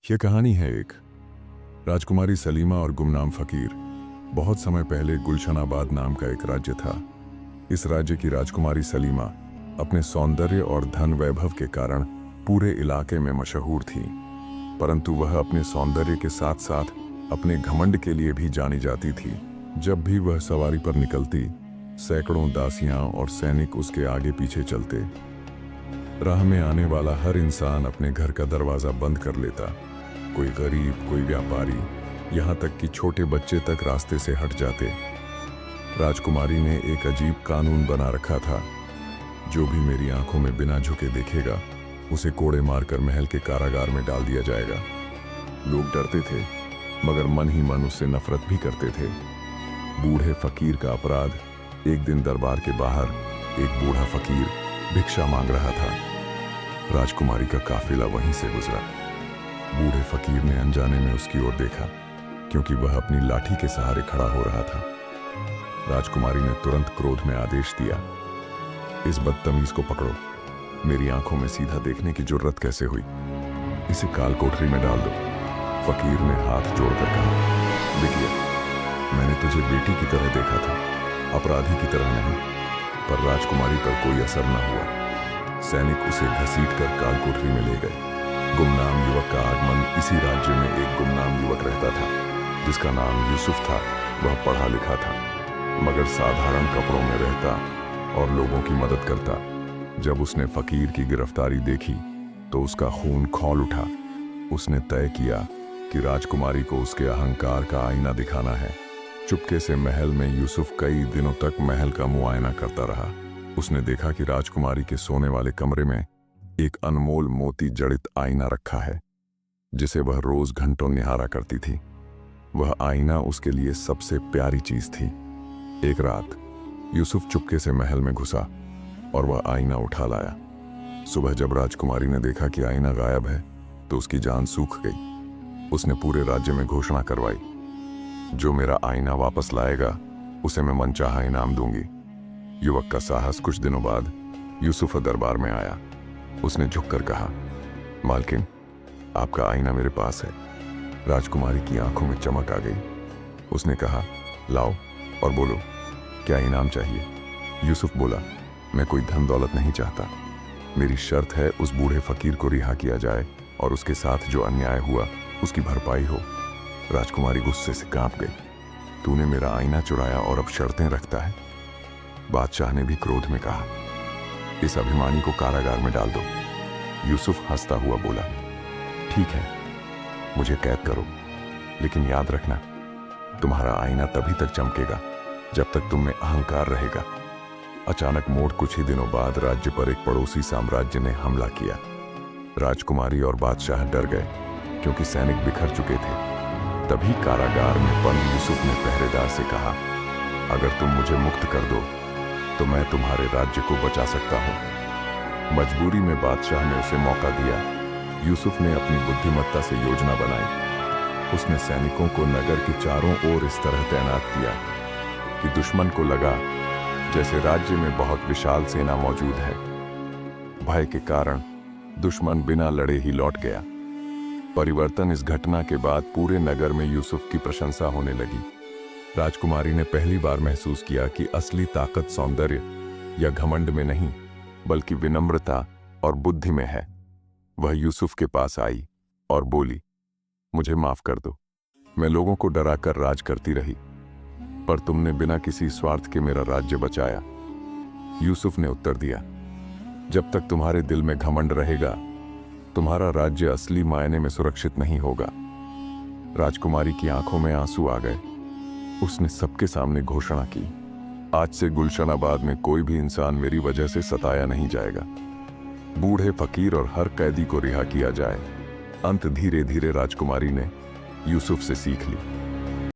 यह कहानी है एक राजकुमारी सलीमा और गुमनाम फकीर। बहुत समय पहले गुलशनाबाद नाम का एक राज्य था। इस राज्य की राजकुमारी सलीमा अपने सौंदर्य और धन वैभव के कारण पूरे इलाके में मशहूर थी, परंतु वह अपने सौंदर्य के साथ साथ अपने घमंड के लिए भी जानी जाती थी। जब भी वह सवारी पर निकलती, सैकड़ों दासियां और सैनिक उसके आगे पीछे चलते। राह में आने वाला हर इंसान अपने घर का दरवाजा बंद कर लेता। कोई गरीब, कोई व्यापारी, यहाँ तक कि छोटे बच्चे तक रास्ते से हट जाते। राजकुमारी ने एक अजीब कानून बना रखा था, जो भी मेरी आंखों में बिना झुके देखेगा, उसे कोड़े मारकर महल के कारागार में डाल दिया जाएगा। लोग डरते थे, मगर मन ही मन उससे नफरत भी करते थे। बूढ़े फकीर का अपराध। एक दिन दरबार के बाहर एक बूढ़ा फकीर भिक्षा मांग रहा था। राजकुमारी का काफिला वहीं से गुजरा। बूढ़े फकीर ने अनजाने में उसकी ओर देखा, क्योंकि वह अपनी लाठी के सहारे खड़ा हो रहा था। राजकुमारी ने तुरंत क्रोध में आदेश दिया, इस बदतमीज को पकड़ो। मेरी आंखों में सीधा देखने की जुर्रत कैसे हुई? इसे काल कोठरी में डाल दो। फकीर ने हाथ जोड़कर कहा, देखिए, मैंने तुझे बेटी की तरह देखा था, अपराधी की तरह नहीं। पर राजकुमारी पर कोई असर न हुआ। सैनिक उसे घसीटकर काल कोठरी में ले गए। गुमनाम युवक का आगमन। इसी राज्य में एक गुमनाम युवक रहता था, जिसका नाम यूसुफ था। वह पढ़ा लिखा था, मगर साधारण कपड़ों में रहता और लोगों की मदद करता। जब उसने फकीर की गिरफ्तारी देखी तो उसका खून खौल उठा। उसने तय किया कि राजकुमारी को उसके अहंकार का आईना दिखाना है। चुपके से महल में यूसुफ कई दिनों तक महल का मुआयना करता रहा। उसने देखा कि राजकुमारी के सोने वाले कमरे में एक अनमोल मोती जड़ित आईना रखा है, जिसे वह रोज घंटों निहारा करती थी। वह आईना उसके लिए सबसे प्यारी चीज थी। एक रात यूसुफ चुपके से महल में घुसा और वह आईना उठा लाया। सुबह जब राजकुमारी ने देखा कि आईना गायब है, तो उसकी जान सूख गई। उसने पूरे राज्य में घोषणा करवाई, जो मेरा आईना वापस लाएगा, उसे मैं मनचाहा इनाम दूंगी। युवक का साहस कुछ दिनों बाद यूसुफ दरबार में आया। उसने झुककर कहा, मालकिन, आपका आईना मेरे पास है। राजकुमारी की आंखों में चमक आ गई। उसने कहा, लाओ और बोलो, क्या इनाम चाहिए? यूसुफ बोला, मैं कोई धन दौलत नहीं चाहता। मेरी शर्त है उस बूढ़े फकीर को रिहा किया जाए और उसके साथ जो अन्याय हुआ उसकी भरपाई हो। राजकुमारी गुस्से से कांप गई। तूने मेरा आईना चुराया और अब शर्तें रखता है? बादशाह ने भी क्रोध में कहा, इस अभिमानी को कारागार में डाल दो। यूसुफ हंसता हुआ बोला, ठीक है, मुझे कैद करो, लेकिन याद रखना, तुम्हारा आईना तभी तक चमकेगा जब तक तुम में अहंकार रहेगा। अचानक मोड़ कुछ ही दिनों बाद राज्य पर एक पड़ोसी साम्राज्य ने हमला किया। राजकुमारी और बादशाह डर गए, क्योंकि सैनिक बिखर चुके थे। तभी कारागार में बंद यूसुफ ने पहरेदार से कहा, अगर तुम मुझे मुक्त कर दो तो मैं तुम्हारे राज्य को बचा सकता हूं। मजबूरी में बादशाह ने उसे मौका दिया। यूसुफ ने अपनी बुद्धिमत्ता से योजना बनाई। उसने सैनिकों को नगर के चारों ओर इस तरह तैनात किया कि दुश्मन को लगा जैसे राज्य में बहुत विशाल सेना मौजूद है। भय के कारण दुश्मन बिना लड़े ही लौट गया। परिवर्तन। इस घटना के बाद पूरे नगर में यूसुफ की प्रशंसा होने लगी। राजकुमारी ने पहली बार महसूस किया कि असली ताकत सौंदर्य या घमंड में नहीं, बल्कि विनम्रता और बुद्धि में है। वह यूसुफ के पास आई और बोली, मुझे माफ कर दो, मैं लोगों को डराकर राज करती रही, पर तुमने बिना किसी स्वार्थ के मेरा राज्य बचाया। यूसुफ ने उत्तर दिया, जब तक तुम्हारे दिल में घमंड रहेगा, तुम्हारा राज्य असली मायने में सुरक्षित नहीं होगा। राजकुमारी की आंखों में आंसू आ गए। उसने सबके सामने घोषणा की, आज से गुलशनाबाद में कोई भी इंसान मेरी वजह से सताया नहीं जाएगा। बूढ़े फकीर और हर कैदी को रिहा किया जाए। अंत धीरे धीरे राजकुमारी ने यूसुफ से सीख ली।